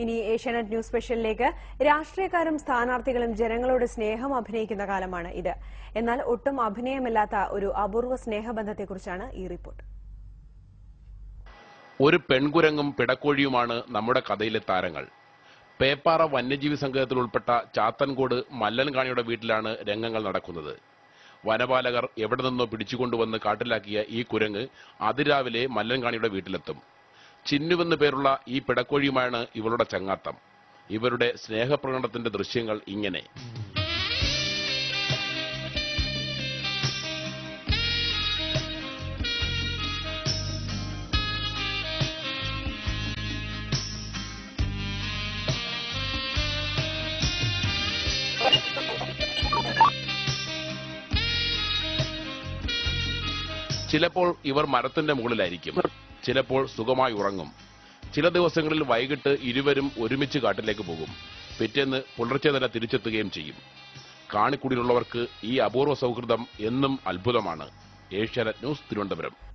ഇനി ഏഷ്യാനെറ്റ് ന്യൂസ് സ്പെഷ്യലിലേക്ക്. രാഷ്ട്രീയക്കാരും സ്ഥാനാർത്ഥികളും ജനങ്ങളോട് സ്നേഹം അഭിനയിക്കുന്ന കാലമാണ് ഇത്. എന്നാൽ ഒട്ടും അഭിനയമില്ലാത്ത ഒരു അപൂർവ സ്നേഹബന്ധത്തെക്കുറിച്ചാണ് ഈ റിപ്പോർട്ട്. ഒരു പെൺകുരങ്ങും പിടക്കോഴിയുമാണ് നമ്മുടെ കഥയിലെ താരങ്ങൾ. പേപ്പാറ വന്യജീവി സംഘത്തിൽ ഉൾപ്പെട്ട ചാത്തൻകോട് മല്ലൻകാണിയുടെ വീട്ടിലാണ് രംഗങ്ങൾ നടക്കുന്നത്. വനപാലകർ എവിടെ നിന്നോ പിടിച്ചുകൊണ്ടുവന്ന് കാട്ടിലാക്കിയ ഈ കുരങ്ങ് അതിരാവിലെ മല്ലൻകാണിയുടെ വീട്ടിലെത്തും. ചിന്നുവെന്ന് പേരുള്ള ഈ പിടക്കോഴിയുമാണ് ഇവളുടെ ചങ്ങാത്തം. ഇവരുടെ സ്നേഹപ്രകടനത്തിന്റെ ദൃശ്യങ്ങൾ ഇങ്ങനെ. ചിലപ്പോൾ ഇവർ മരത്തിന്റെ മുകളിലായിരിക്കും, ചിലപ്പോൾ സുഖമായി ഉറങ്ങും. ചില ദിവസങ്ങളിൽ വൈകിട്ട് ഇരുവരും ഒരുമിച്ച് കാട്ടിലേക്ക് പോകും. പിറ്റേന്ന് പുലർച്ചെ തന്നെ തിരിച്ചെത്തുകയും ചെയ്യും. കാണിക്കുടിയിലുള്ളവർക്ക് ഈ അപൂർവ സൗഹൃദം എന്നും അത്ഭുതമാണ്. ഏഷ്യാനെറ്റ് ന്യൂസ്, തിരുവനന്തപുരം.